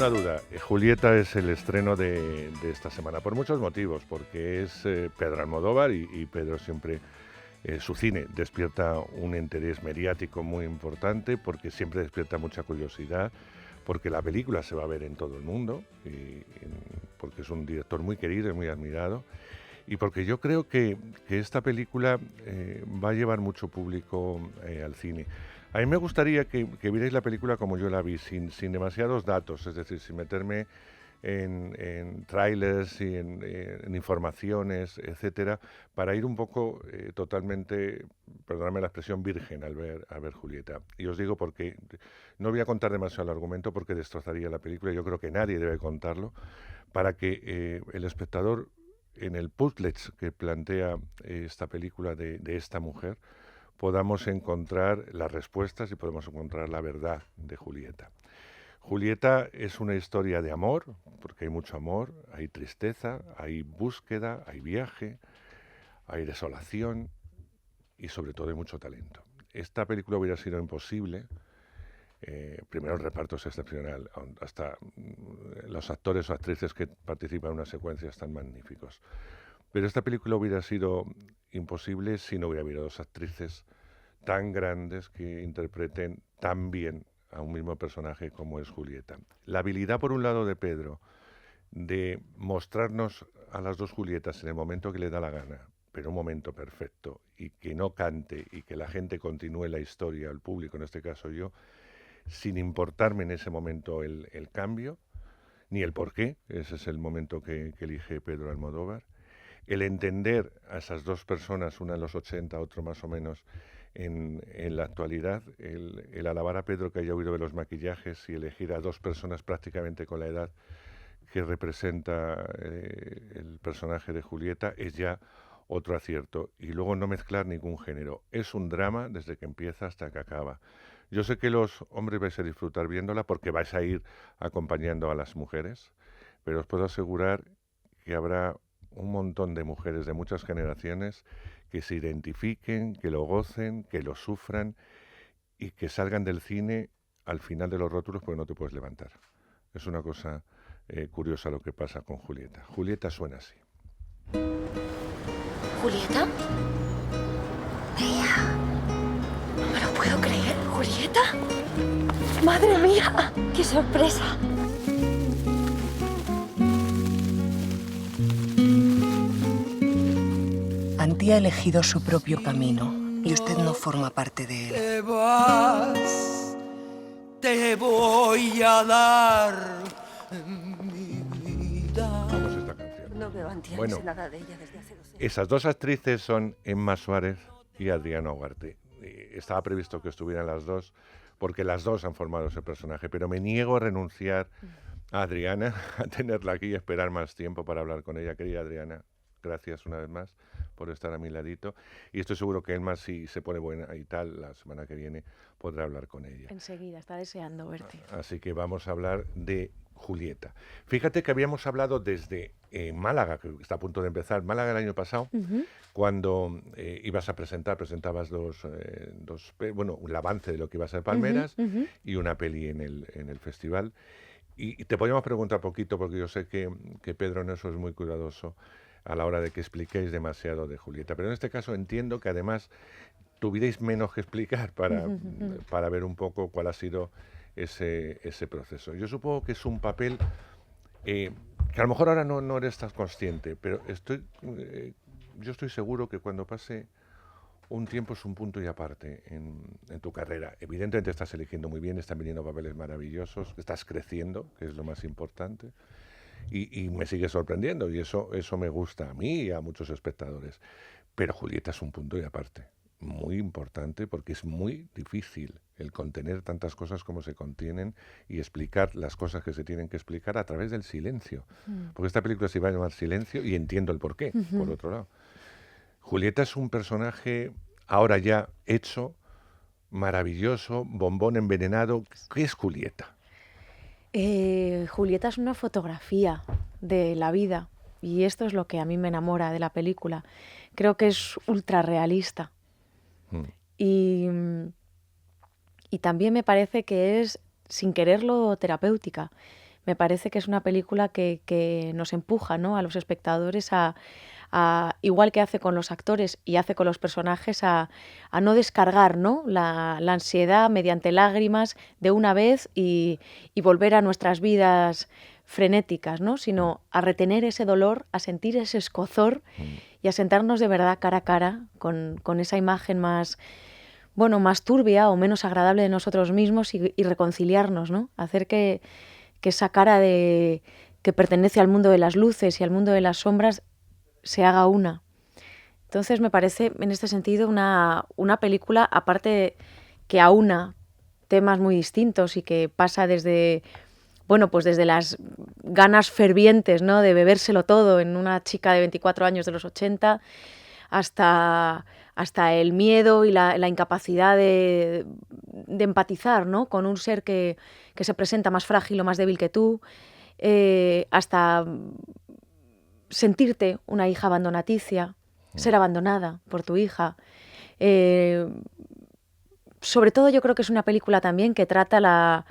ninguna duda, Julieta es el estreno de esta semana, por muchos motivos, porque es Pedro Almodóvar y Pedro siempre, su cine despierta un interés mediático muy importante, porque siempre despierta mucha curiosidad, porque la película se va a ver en todo el mundo, porque es un director muy querido y muy admirado, y porque yo creo que esta película va a llevar mucho público al cine. A mí me gustaría que vierais la película como yo la vi, sin demasiados datos, es decir, sin meterme en trailers y en informaciones, etcétera, para ir un poco totalmente, perdóname la expresión, virgen al ver Julieta. Y os digo porque no voy a contar demasiado el argumento porque destrozaría la película, yo creo que nadie debe contarlo, para que el espectador, en el puzzle que plantea esta película de esta mujer, podamos encontrar las respuestas y podemos encontrar la verdad de Julieta. Julieta es una historia de amor, porque hay mucho amor, hay tristeza, hay búsqueda, hay viaje, hay desolación y sobre todo hay mucho talento. Esta película hubiera sido imposible. Primero el reparto es excepcional, hasta los actores o actrices que participan en una secuencia están magníficos. Pero esta película hubiera sido imposible si no hubiera habido dos actrices tan grandes que interpreten tan bien a un mismo personaje como es Julieta. La habilidad, por un lado, de Pedro de mostrarnos a las dos Julietas en el momento que le da la gana, pero un momento perfecto, y que no cante y que la gente continúe la historia, el público, en este caso yo, sin importarme en ese momento el cambio, ni el porqué, ese es el momento que elige Pedro Almodóvar, el entender a esas dos personas, una en los 80, otro más o menos en la actualidad, el alabar a Pedro que haya huido de los maquillajes y elegir a dos personas prácticamente con la edad que representa el personaje de Julieta es ya otro acierto. Y luego no mezclar ningún género. Es un drama desde que empieza hasta que acaba. Yo sé que los hombres vais a disfrutar viéndola porque vais a ir acompañando a las mujeres, pero os puedo asegurar que habrá un montón de mujeres de muchas generaciones que se identifiquen, que lo gocen, que lo sufran y que salgan del cine al final de los rótulos porque no te puedes levantar. Es una cosa curiosa lo que pasa con Julieta. Julieta suena así. ¿Julieta? Ella. No me lo puedo creer. ¿Julieta? ¡Madre mía! ¡Qué sorpresa! Antía ha elegido su propio camino y usted no forma parte de él. Te vas, te voy a dar mi vida. Vamos a esta canción. No veo Antía, Bueno, no sé nada de ella desde hace 12 años. Esas dos actrices son Emma Suárez y Adriana Ugarte. Estaba previsto que estuvieran las dos porque las dos han formado ese personaje, pero me niego a renunciar a Adriana, a tenerla aquí y esperar más tiempo para hablar con ella. Querida Adriana, gracias una vez más por estar a mi ladito. Y estoy seguro que Emma, si se pone buena y tal, la semana que viene podrá hablar con ella. Enseguida, está deseando verte. Así que vamos a hablar de Julieta. Fíjate que habíamos hablado desde Málaga, que está a punto de empezar, Málaga el año pasado, cuando ibas a presentabas bueno, un avance de lo que iba a ser Palmeras y una peli en el festival. Y te podíamos preguntar poquito, porque yo sé que Pedro en eso es muy cuidadoso a la hora de que expliquéis demasiado de Julieta. Pero en este caso entiendo que además tuvierais menos que explicar para ver un poco cuál ha sido ese proceso. Yo supongo que es un papel que a lo mejor ahora no eres tan consciente, pero yo estoy seguro que cuando pase un tiempo es un punto y aparte en tu carrera. Evidentemente estás eligiendo muy bien, están viniendo papeles maravillosos, estás creciendo, que es lo más importante, y me sigue sorprendiendo, y eso me gusta a mí y a muchos espectadores. Pero Julieta es un punto y aparte, muy importante, porque es muy difícil el contener tantas cosas como se contienen y explicar las cosas que se tienen que explicar a través del silencio. Porque esta película se va a llamar Silencio y entiendo el porqué, por otro lado. Julieta es un personaje ahora ya hecho, maravilloso, bombón envenenado. ¿Qué es Julieta? Julieta es una fotografía de la vida y esto es lo que a mí me enamora de la película. Creo que es ultra realista y también me parece que es, sin quererlo, terapéutica, Me parece que es una película que nos empuja, ¿no?, a los espectadores igual que hace con los actores y hace con los personajes, a no descargar, ¿no?, la ansiedad mediante lágrimas de una vez y volver a nuestras vidas frenéticas, ¿no?, sino a retener ese dolor, a sentir ese escozor y a sentarnos de verdad cara a cara con esa imagen más, bueno, más turbia o menos agradable de nosotros mismos y reconciliarnos, ¿no? Hacer que esa cara que pertenece al mundo de las luces y al mundo de las sombras se haga una. Entonces me parece en este sentido una película, aparte que aúna temas muy distintos y que pasa desde, bueno, pues desde las ganas fervientes, ¿no?, de bebérselo todo en una chica de 24 años de los 80, hasta el miedo y la incapacidad de empatizar, ¿no?, con un ser que se presenta más frágil o más débil que tú, hasta sentirte una hija abandonaticia, ser abandonada por tu hija. Sobre todo yo creo que es una película también que trata la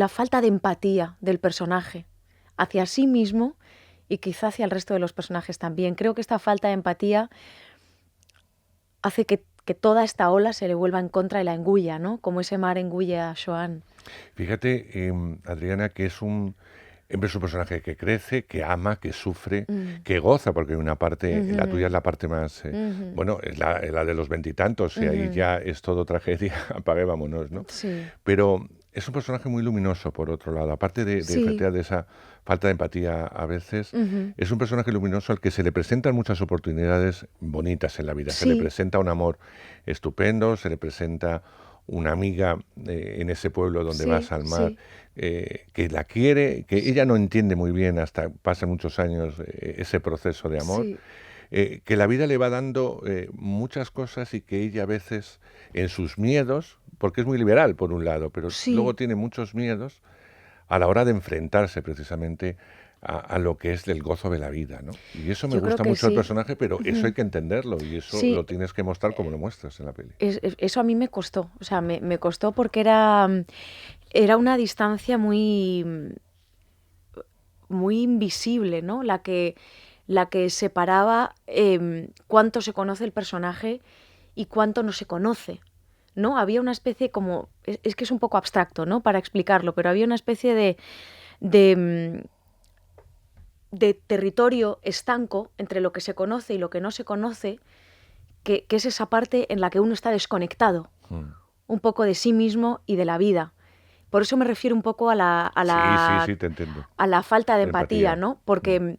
falta de empatía del personaje hacia sí mismo y quizá hacia el resto de los personajes también. Creo que esta falta de empatía hace que toda esta ola se le vuelva en contra y la engulla, ¿no?, como ese mar engulle a Joan. Fíjate, Adriana, que es un personaje que crece, que ama, que sufre, que goza, porque hay una parte, la tuya es la parte más, bueno, es la de los veintitantos, y ahí ya es todo tragedia, apague, vámonos, ¿no? Sí. Pero es un personaje muy luminoso, por otro lado, aparte de esa falta de empatía a veces, es un personaje luminoso al que se le presentan muchas oportunidades bonitas en la vida. Se le presenta un amor estupendo, se le presenta una amiga en ese pueblo donde vas al mar, que la quiere, que ella no entiende muy bien hasta pasan muchos años ese proceso de amor, que la vida le va dando muchas cosas y que ella a veces en sus miedos, porque es muy liberal por un lado, pero luego tiene muchos miedos a la hora de enfrentarse precisamente a lo que es el gozo de la vida, ¿no? Y eso me Yo creo gusta que mucho el sí. personaje, pero eso hay que entenderlo y eso Sí. lo tienes que mostrar como lo muestras en la peli. Eso a mí me costó, o sea, me costó porque era una distancia muy invisible, ¿no?, la que separaba cuánto se conoce el personaje y cuánto no se conoce, ¿no? Había una especie como, es que es un poco abstracto, ¿no?, para explicarlo, pero había una especie de territorio estanco entre lo que se conoce y lo que no se conoce, que es esa parte en la que uno está desconectado un poco de sí mismo y de la vida. Por eso me refiero un poco a Sí, te entiendo. a la falta de empatía, Empatía. ¿no? Porque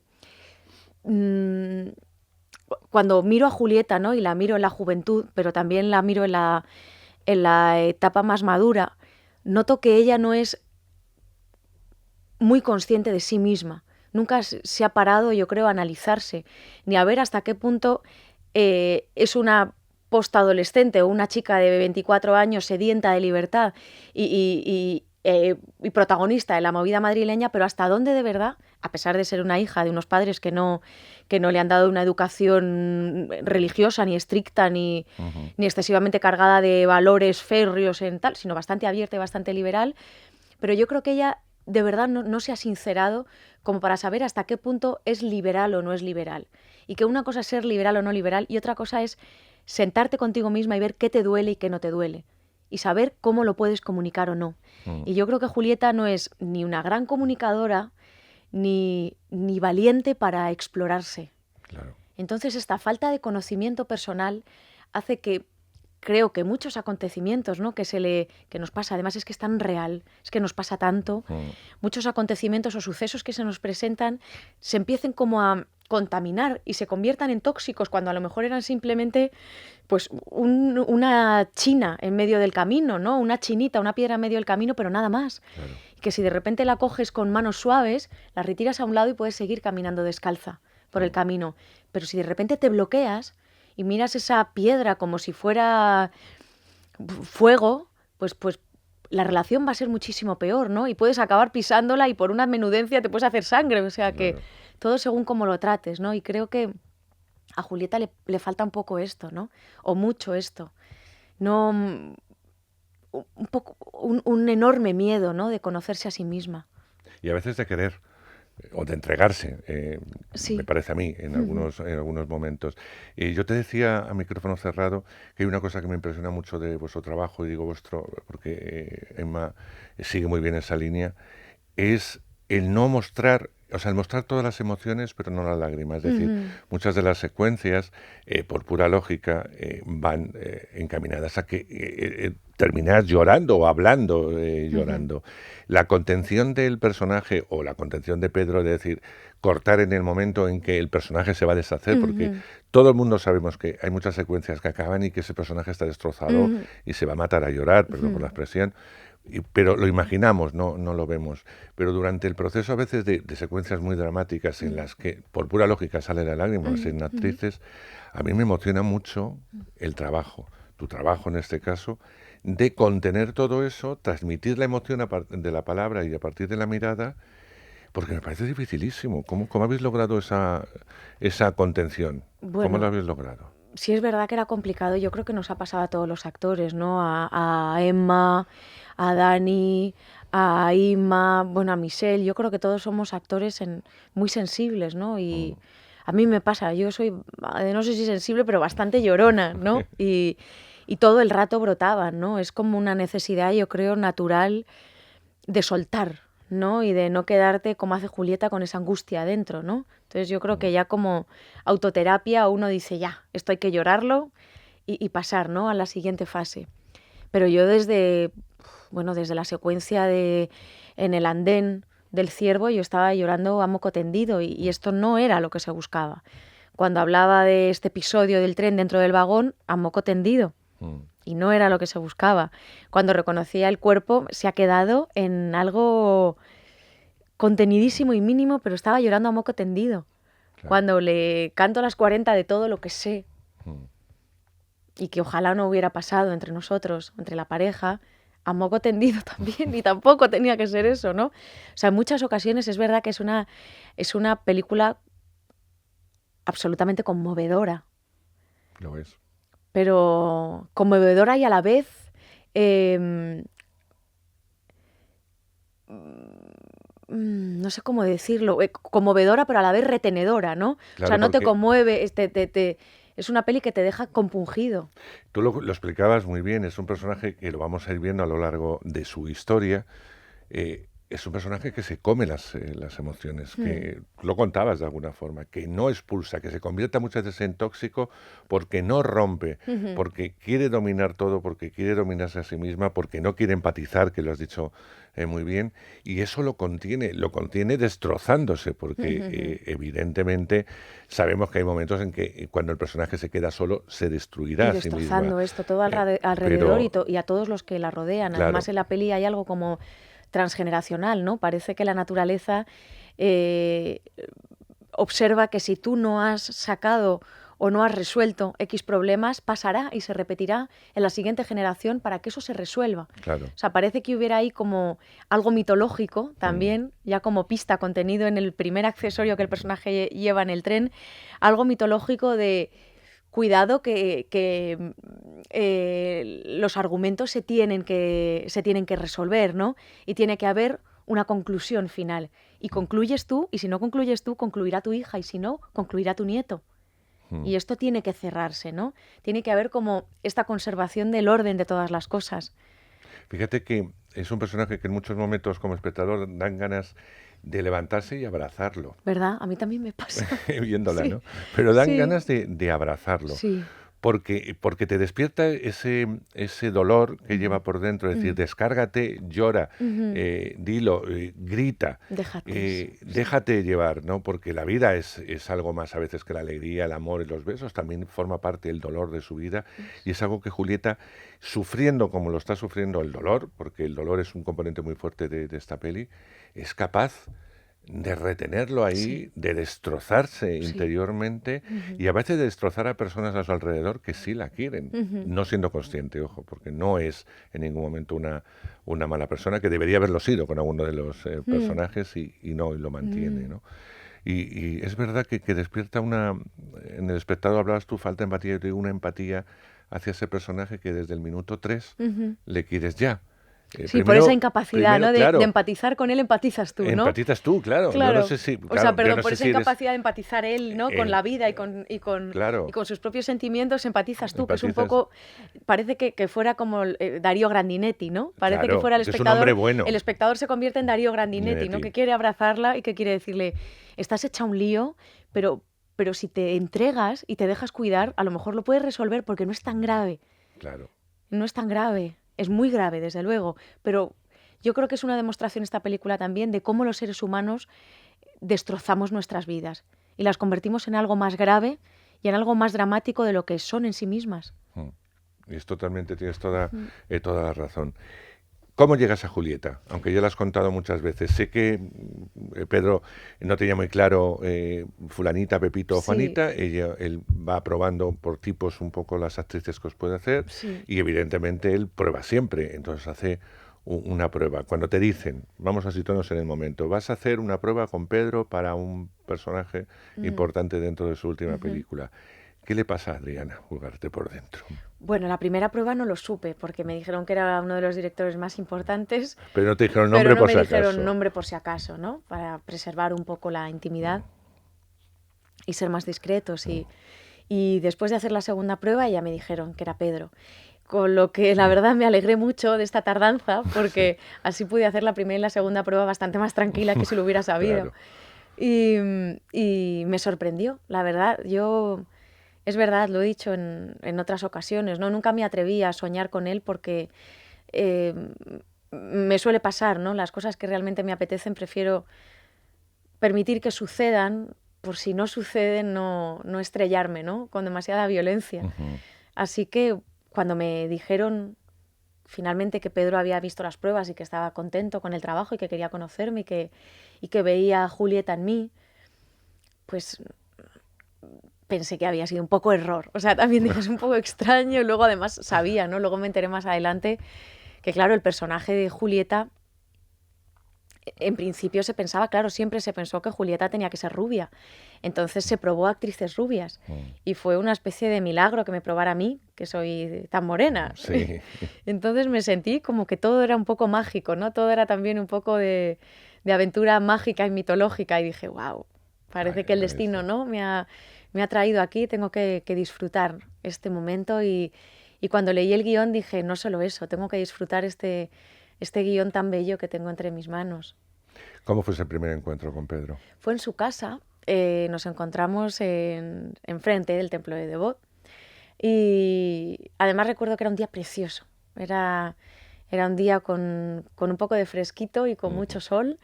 cuando miro a Julieta, ¿no?, y la miro en la juventud, pero también la miro en la etapa más madura, noto que ella no es muy consciente de sí misma. Nunca se ha parado, yo creo, a analizarse, ni a ver hasta qué punto es una postadolescente o una chica de 24 años sedienta de libertad y protagonista de la movida madrileña, pero hasta dónde de verdad, a pesar de ser una hija de unos padres que no le han dado una educación religiosa, ni estricta, ni excesivamente cargada de valores férreos en tal, sino bastante abierta y bastante liberal, pero yo creo que ella de verdad no se ha sincerado como para saber hasta qué punto es liberal o no es liberal. Y que una cosa es ser liberal o no liberal y otra cosa es sentarte contigo misma y ver qué te duele y qué no te duele. Y saber cómo lo puedes comunicar o no. Y yo creo que Julieta no es ni una gran comunicadora ni valiente para explorarse. Claro. Entonces esta falta de conocimiento personal hace que creo que muchos acontecimientos, ¿no?, que nos pasa, además es que es tan real, es que nos pasa tanto, muchos acontecimientos o sucesos que se nos presentan se empiecen como a contaminar y se conviertan en tóxicos cuando a lo mejor eran simplemente pues una china en medio del camino, ¿no?, una chinita, una piedra en medio del camino, pero nada más. Claro. Que si de repente la coges con manos suaves, la retiras a un lado y puedes seguir caminando descalza por el camino. Pero si de repente te bloqueas y miras esa piedra como si fuera fuego, pues la relación va a ser muchísimo peor, ¿no? Y puedes acabar pisándola y por una menudencia te puedes hacer sangre. O sea que todo según cómo lo trates, ¿no? Y creo que a Julieta le falta un poco esto, ¿no? O mucho esto. No, un enorme miedo, ¿no?, de conocerse a sí misma. y a veces de querer o de entregarse, Sí. me parece a mí, en algunos momentos. Yo te decía a micrófono cerrado que hay una cosa que me impresiona mucho de vuestro trabajo, y digo vuestro porque Emma sigue muy bien esa línea, es el no mostrar, o sea, el mostrar todas las emociones, pero no las lágrimas. Es decir, Ujú. muchas de las secuencias, por pura lógica, van encaminadas a que terminar llorando o hablando Ujú. llorando. La contención del personaje o la contención de Pedro, de decir, cortar en el momento en que el personaje se va a deshacer, porque Ujú. todo el mundo sabemos que hay muchas secuencias que acaban y que ese personaje está destrozado Ujú. y se va a matar a llorar, perdón por la Ujú. expresión, pero lo imaginamos, no lo vemos. Pero durante el proceso a veces de secuencias muy dramáticas en las que por pura lógica sale la lágrima, Ujú. en Ujú. actrices, a mí me emociona mucho el trabajo, tu trabajo en este caso, de contener todo eso, transmitir la emoción de la palabra y a partir de la mirada, porque me parece dificilísimo. ¿Cómo habéis logrado esa contención? ¿Cómo lo Bueno, habéis logrado? sí es verdad que era complicado, yo creo que nos ha pasado a todos los actores, ¿no? A Emma, a Dani, a Ima, bueno, a Michelle, yo creo que todos somos actores muy sensibles, ¿no? Mm. Y a mí me pasa, yo soy, no sé si sensible, pero bastante llorona, ¿no? Y todo el rato brotaban, ¿no? Es como una necesidad, yo creo, natural de soltar, ¿no? Y de no quedarte como hace Julieta con esa angustia adentro, ¿no? Entonces yo creo que ya como autoterapia uno dice, ya, esto hay que llorarlo y pasar, ¿no? A la siguiente fase. Pero yo desde la secuencia en el andén del ciervo, yo estaba llorando a moco tendido y esto no era lo que se buscaba. Cuando hablaba de este episodio del tren dentro del vagón, a moco tendido. Mm. Y no era lo que se buscaba. Cuando reconocía el cuerpo, se ha quedado en algo contenidísimo y mínimo, pero estaba llorando a moco tendido. Claro. Cuando le canto a las 40 de todo lo que sé Mm. y que ojalá no hubiera pasado entre nosotros, entre la pareja, a moco tendido también, y tampoco tenía que ser eso, ¿no? O sea, en muchas ocasiones es verdad que es una película absolutamente conmovedora, Lo es. pero conmovedora y a la vez em, no sé cómo decirlo, conmovedora, pero a la vez retenedora, ¿no? O sea, Claro, no te porque conmueve, es una peli que te deja compungido. tú lo explicabas muy bien, es un personaje que lo vamos a ir viendo a lo largo de su historia. Es un personaje que se come las emociones, Mm. que lo contabas de alguna forma, que no expulsa, que se convierte muchas veces en tóxico porque no rompe, Ujú. porque quiere dominar todo, porque quiere dominarse a sí misma, porque no quiere empatizar, que lo has dicho muy bien, y eso lo contiene destrozándose, porque Ujú. evidentemente sabemos que hay momentos en que cuando el personaje se queda solo, se destruirá Y a sí misma. destrozando esto todo alrededor Pero, y a todos los que la rodean. Además, claro, en la peli hay algo como transgeneracional, ¿no? Parece que la naturaleza eh, observa que si tú no has sacado o no has resuelto X problemas, pasará y se repetirá en la siguiente generación para que eso se resuelva. claro. O sea, parece que hubiera ahí como algo mitológico Mm. también, ya como pista contenido en el primer accesorio que el personaje lleva en el tren, algo mitológico de cuidado que los argumentos se tienen que resolver, ¿no? Y tiene que haber una conclusión final. Y concluyes tú, y si no concluyes tú, concluirá tu hija, y si no, concluirá tu nieto. Mm. Y esto tiene que cerrarse, ¿no? Tiene que haber como esta conservación del orden de todas las cosas, Fíjate que es un personaje que en muchos momentos como espectador dan ganas de levantarse y abrazarlo, ¿verdad? A mí también me pasa. viéndola, Sí, ¿no? Pero dan sí, ganas de abrazarlo, sí. porque te despierta ese dolor que Ujú, lleva por dentro, es decir, ujú, descárgate, llora, ujú. dilo, grita, Déjate, sí. déjate llevar, ¿no? Porque la vida es algo más a veces que la alegría, el amor y los besos, también forma parte del dolor de su vida y es algo que Julieta, sufriendo como lo está sufriendo el dolor, porque el dolor es un componente muy fuerte de esta peli, es capaz de retenerlo Sí, ahí, de destrozarse sí. interiormente Ujú, y a veces de destrozar a personas a su alrededor que sí la quieren, ujú, no siendo consciente, ojo, porque no es en ningún momento una mala persona, que debería haberlo sido con alguno de los mm, personajes y no, y lo mantiene, mm, ¿no? Y es verdad que despierta en el espectador hablabas tú, falta empatía, yo te digo una empatía hacia ese personaje que desde el minuto 3 ujú, le quieres ya. Sí, por esa incapacidad, ¿no? Claro, De empatizar con él, empatizas tú, ¿no? empatizas tú, claro. Yo Claro. no sé si, O claro, sea, yo perdón, no por sé esa si eres- incapacidad de empatizar él, ¿no? Con la vida y Claro. con sus propios sentimientos, empatizas tú, que es un Empatizas. poco, parece que fuera como Darío Grandinetti, ¿no? Parece que Claro, fuera el que es un espectador. hombre bueno. El espectador se convierte en Darío Grandinetti, ¿no? Grandinetti. Que quiere abrazarla y que quiere decirle, estás hecha un lío, pero si te entregas y te dejas cuidar, a lo mejor lo puedes resolver porque no es tan grave. Claro. No es tan grave, es muy grave, desde luego, pero yo creo que es una demostración esta película también de cómo los seres humanos destrozamos nuestras vidas y las convertimos en algo más grave y en algo más dramático de lo que son en sí mismas. Y es totalmente, tienes toda la razón. ¿Cómo llegas a Julieta? Aunque ya lo has contado muchas veces. Sé que Pedro no tenía muy claro fulanita, Pepito o Sí. Juanita. Él va probando por tipos un poco las actrices que os puede hacer. Sí. Y evidentemente él prueba siempre. Entonces hace una prueba. Cuando te dicen, vamos a situarnos en el momento, vas a hacer una prueba con Pedro para un personaje importante dentro de su última película. ¿Qué le pasa a Adriana Ugarte por dentro? Bueno, la primera prueba no lo supe porque me dijeron que era uno de los directores más importantes, Pero no te dijeron nombre pero no por me si dijeron acaso. nombre por si acaso, ¿no? Para preservar un poco la intimidad y ser más discretos. Y después de hacer la segunda prueba ya me dijeron que era Pedro. Con lo que la verdad me alegré mucho de esta tardanza porque así pude hacer la primera y la segunda prueba bastante más tranquila que si lo hubiera sabido. Claro. Y me sorprendió, la verdad. Es verdad, lo he dicho en otras ocasiones, ¿no? Nunca me atreví a soñar con él porque me suele pasar, ¿no? Las cosas que realmente me apetecen prefiero permitir que sucedan, por si no suceden no estrellarme, ¿no? Con demasiada violencia. Así que cuando me dijeron finalmente que Pedro había visto las pruebas y que estaba contento con el trabajo y que quería conocerme y que veía a Julieta en mí, pues pensé que había sido un poco error. O sea, también dije, es un poco extraño. Y luego además sabía, ¿no? Luego me enteré más adelante que, claro, el personaje de Julieta, en principio se pensaba, claro, siempre se pensó que Julieta tenía que ser rubia. Entonces se probó a actrices rubias. Y fue una especie de milagro que me probara a mí, que soy tan morena. Sí. Entonces me sentí como que todo era un poco mágico, ¿no? Todo era también un poco de aventura mágica y mitológica. Y dije, wow, parece que el destino, ¿no? Me ha traído aquí, tengo que disfrutar este momento. Y cuando leí el guión dije, no solo eso, tengo que disfrutar este guión tan bello que tengo entre mis manos. ¿Cómo fue ese primer encuentro con Pedro? Fue en su casa, nos encontramos enfrente del templo de Devot y además recuerdo que era un día precioso, era un día con un poco de fresquito y con mucho sol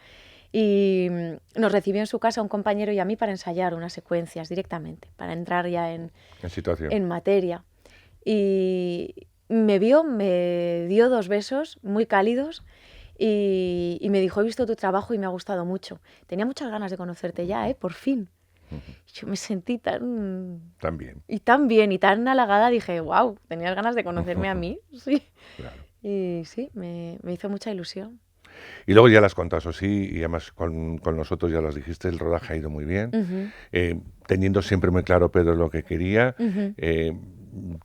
y nos recibió en su casa un compañero y a mí para ensayar unas secuencias directamente, para entrar ya en situación. En materia. Y me vio, me dio 2 besos muy cálidos y me dijo, he visto tu trabajo y me ha gustado mucho. Tenía muchas ganas de conocerte ya, por fin. Yo me sentí tan bien. Y tan bien y tan halagada, dije, wow, tenías ganas de conocerme a mí. Sí. Claro. Y sí, me hizo mucha ilusión. Y luego ya las contas, eso sí, y además con nosotros ya las dijiste, el rodaje ha ido muy bien, teniendo siempre muy claro Pedro lo que quería.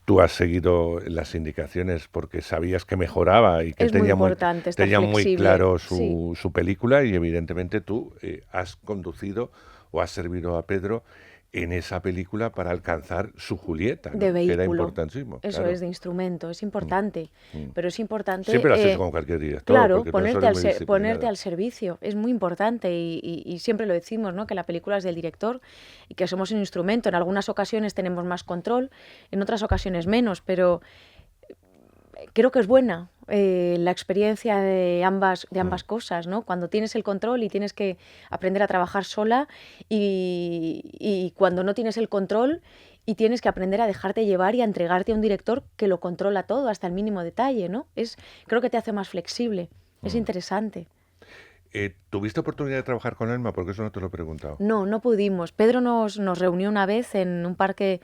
Tú has seguido las indicaciones porque sabías que mejoraba y que Es tenía muy importante estar muy flexible. claro Sí. su película y evidentemente tú has conducido o has servido a Pedro en esa película para alcanzar su Julieta, ¿no? De Que era vehículo. importantísimo. Eso claro. es, de instrumento, es importante. Pero es importante... Siempre lo has hecho con cualquier director. Claro, porque tú eres ponerte muy disciplinada. ponerte al servicio, es muy importante y siempre lo decimos, ¿no? Que la película es del director y que somos un instrumento. En algunas ocasiones tenemos más control, en otras ocasiones menos, pero creo que es buena la experiencia de ambas cosas, ¿no? Cuando tienes el control y tienes que aprender a trabajar sola y cuando no tienes el control y tienes que aprender a dejarte llevar y a entregarte a un director que lo controla todo hasta el mínimo detalle, ¿no? Creo que te hace más flexible, es interesante. ¿Tuviste oportunidad de trabajar con Elma? Porque eso no te lo he preguntado. No pudimos. Pedro nos reunió una vez en un parque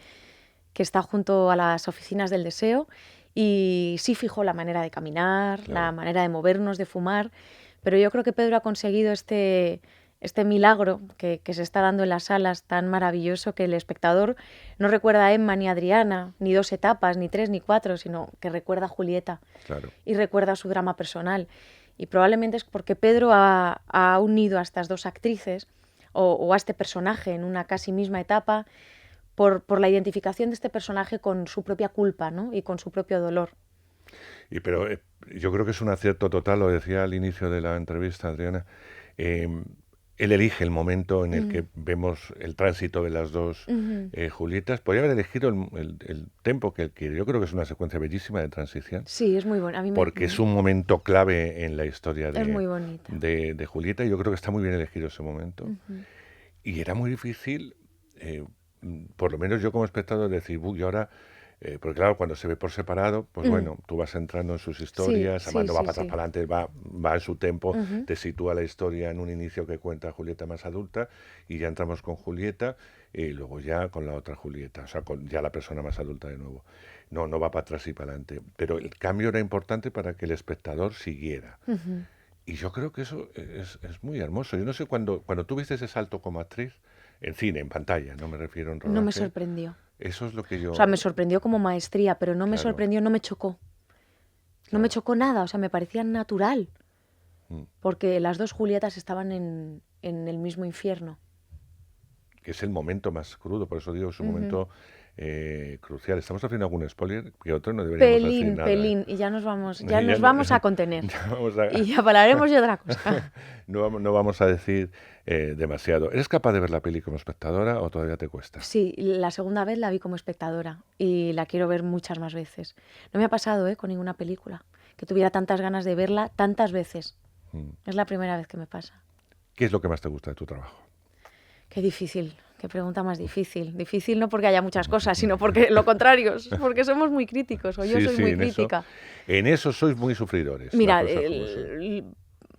que está junto a las oficinas del Deseo y sí fijó la manera de caminar, la manera de movernos, de fumar, pero yo creo que Pedro ha conseguido este este milagro que se está dando en las salas tan maravilloso que el espectador no recuerda a Emma ni a Adriana, ni 2 etapas, ni 3 ni 4, sino que recuerda a Julieta Claro. y recuerda su drama personal. Y probablemente es porque Pedro ha unido a estas 2 actrices o a este personaje en una casi misma etapa por la identificación de este personaje con su propia culpa, ¿no? Y con su propio dolor. Pero yo creo que es un acierto total, lo decía al inicio de la entrevista, Adriana. Él elige el momento en el que vemos el tránsito de las 2 Julietas. Podría haber elegido el tempo que él quiere. Yo creo que es una secuencia bellísima de transición. Sí, es muy bonita. Porque es un momento clave en la historia es muy bonita. de Julieta, y yo creo que está muy bien elegido ese momento. Y era muy difícil, por lo menos yo como espectador, decir, y ahora... porque claro, cuando se ve por separado, pues bueno, tú vas entrando en sus historias, además no va para atrás, para adelante, va en su tempo, te sitúa la historia en un inicio que cuenta Julieta más adulta, y ya entramos con Julieta, y luego ya con la otra Julieta, o sea, con ya la persona más adulta de nuevo. No va para atrás y para adelante. Pero el cambio era importante para que el espectador siguiera. Y yo creo que eso es muy hermoso. Yo no sé, cuando tú viste ese salto como actriz, en cine, en pantalla, no me refiero en rodaje. No me sorprendió. Eso es lo que yo... O sea, me sorprendió como maestría, pero no me Claro. sorprendió, no me chocó. No me chocó nada, o sea, me parecía natural. Porque las 2 Julietas estaban en el mismo infierno. Que es el momento más crudo, por eso digo, es un momento crucial. ¿Estamos haciendo algún spoiler? Que otro no deberíamos decir nada. Pelín, y ya nos vamos a contener. Y Y ya hablaremos de otra cosa. no vamos a decir demasiado. ¿Eres capaz de ver la peli como espectadora o todavía te cuesta? Sí, la segunda vez la vi como espectadora y la quiero ver muchas más veces. No me ha pasado con ninguna película que tuviera tantas ganas de verla tantas veces. Es la primera vez que me pasa. ¿Qué es lo que más te gusta de tu trabajo? Qué difícil, qué pregunta más difícil. Difícil no porque haya muchas cosas, sino porque lo contrario, porque somos muy críticos, o yo soy muy crítica. En eso sois muy sufridores. Mira,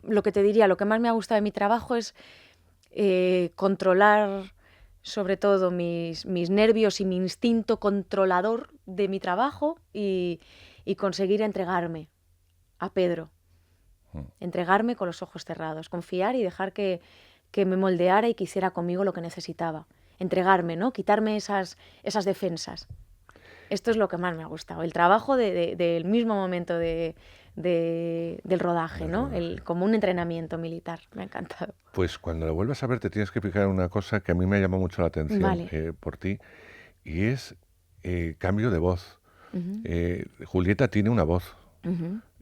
lo que te diría, lo que más me ha gustado de mi trabajo es controlar sobre todo mis nervios y mi instinto controlador de mi trabajo y conseguir entregarme a Pedro. Entregarme con los ojos cerrados, confiar y dejar que me moldeara y que hiciera conmigo lo que necesitaba. Entregarme, ¿no? Quitarme esas defensas. Esto es lo que más me ha gustado. El trabajo del mismo momento del rodaje, ¿no? Como un entrenamiento militar. Me ha encantado. Pues cuando lo vuelvas a ver te tienes que fijar en una cosa que a mí me llamó mucho la atención por ti, y es cambio de voz. Julieta tiene una voz.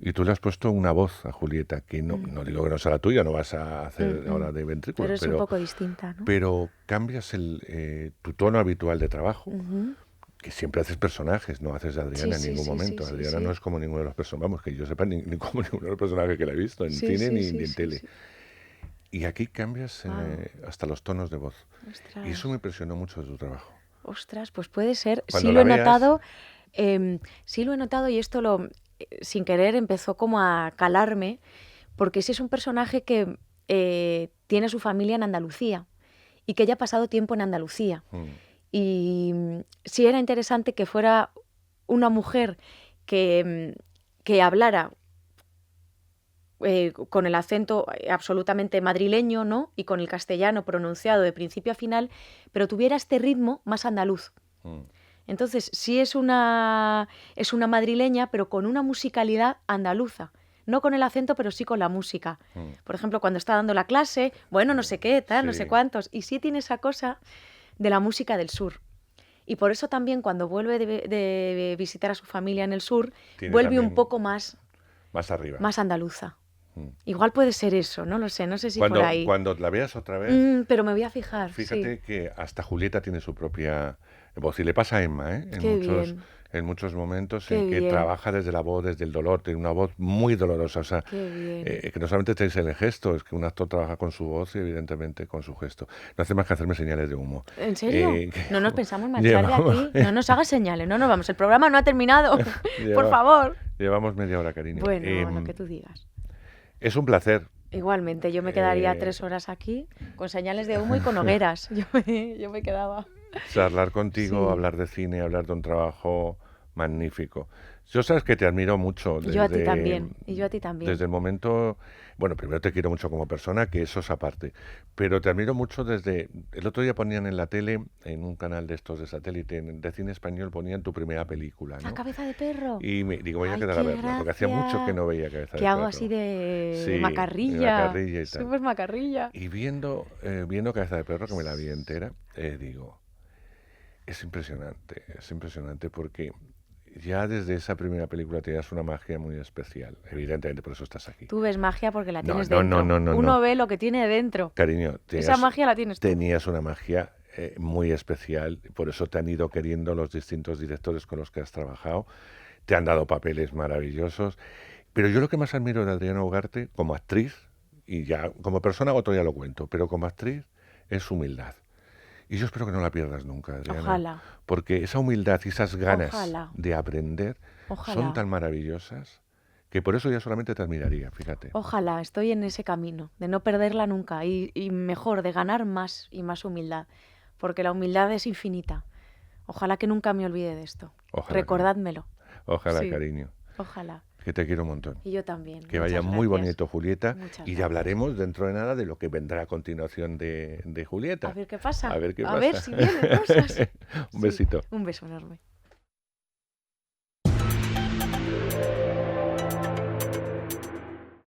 Y tú le has puesto una voz a Julieta, que no digo que no sea la tuya, no vas a hacer ahora de ventrículo. Pero es un poco distinta, ¿no? Pero cambias tu tono habitual de trabajo, que siempre haces personajes, no haces de Adriana en ningún momento. Adriana no es como ninguno de los personajes, vamos, que yo sepa, ni como ninguno de los personajes que la he visto, en cine ni en tele. Y aquí cambias hasta los tonos de voz. Ostras. Y eso me impresionó mucho de tu trabajo. Ostras, pues puede ser. Cuando Sí la lo he veas... notado. Sí lo he notado y esto sin querer empezó como a calarme, porque ese es un personaje que tiene su familia en Andalucía y que haya pasado tiempo en Andalucía. Y sí era interesante que fuera una mujer que hablara con el acento absolutamente madrileño, ¿no? Y con el castellano pronunciado de principio a final, pero tuviera este ritmo más andaluz. Entonces, sí es una madrileña, pero con una musicalidad andaluza. No con el acento, pero sí con la música. Por ejemplo, cuando está dando la clase, bueno, no sé qué, tal, no sé cuántos. Y sí tiene esa cosa de la música del sur. Y por eso también cuando vuelve de visitar a su familia en el sur, vuelve un poco más arriba. Más andaluza. Igual puede ser eso, no lo sé, no sé si por ahí. Cuando la veas otra vez... pero me voy a fijar. Fíjate que hasta Julieta tiene su propia voz. Y le pasa a Emma, en muchos momentos en que trabaja desde la voz, desde el dolor. Tiene una voz muy dolorosa. O sea, que no solamente tenéis el gesto, es que un actor trabaja con su voz y evidentemente con su gesto. No hace más que hacerme señales de humo. ¿En serio? No nos pensamos marchar de aquí. No nos hagas señales. No nos vamos. El programa no ha terminado. Por favor. Llevamos media hora, cariño. Bueno, lo que tú digas. Es un placer. Igualmente, yo me quedaría 3 horas aquí con señales de humo y con hogueras. Yo me quedaba. Charlar contigo, hablar de cine, hablar de un trabajo magnífico. Yo sabes que te admiro mucho Y yo a ti desde, también. Y yo a ti también. desde el momento, bueno, primero te quiero mucho como persona, que eso es aparte, pero te admiro mucho desde, el otro día ponían en la tele, en un canal de estos de satélite, de cine español, ponían tu primera película, La ¿no? cabeza de perro. Y digo, voy a Ay, quedar a qué verla, porque hacía mucho que gracia. no veía Cabeza Que de hago Perro. así de Sí, de macarrilla. macarrilla y tal. Súper macarrilla. Y viendo Cabeza de Perro, que me la vi entera, digo, es impresionante porque ya desde esa primera película tenías una magia muy especial. Evidentemente, por eso estás aquí. Tú ves magia porque la No, tienes no, dentro. no. Uno ve lo que tiene dentro. Cariño, Esa magia la tienes tú. tenías una magia muy especial, por eso te han ido queriendo los distintos directores con los que has trabajado, te han dado papeles maravillosos, pero yo lo que más admiro de Adriana Ugarte como actriz, y ya como persona otro ya lo cuento, pero como actriz es su humildad. Y yo espero que no la pierdas nunca, Adriana. Ojalá. Porque esa humildad y esas ganas Ojalá. de aprender Ojalá. son tan maravillosas que por eso ya solamente te admiraría, fíjate. Ojalá, estoy en ese camino, de no perderla nunca y mejor, de ganar más y más humildad, porque la humildad es infinita. Ojalá que nunca me olvide de esto. Ojalá. Recordádmelo. Ojalá, Sí. cariño. Ojalá. Que te quiero un montón. Y yo también. Que vaya Muchas muy gracias. bonito, Julieta. Muchas Y ya gracias. hablaremos dentro de nada de lo que vendrá a continuación de Julieta. A ver qué pasa. A ver qué A ver pasa. si vienen cosas. Un besito. Sí, un beso enorme.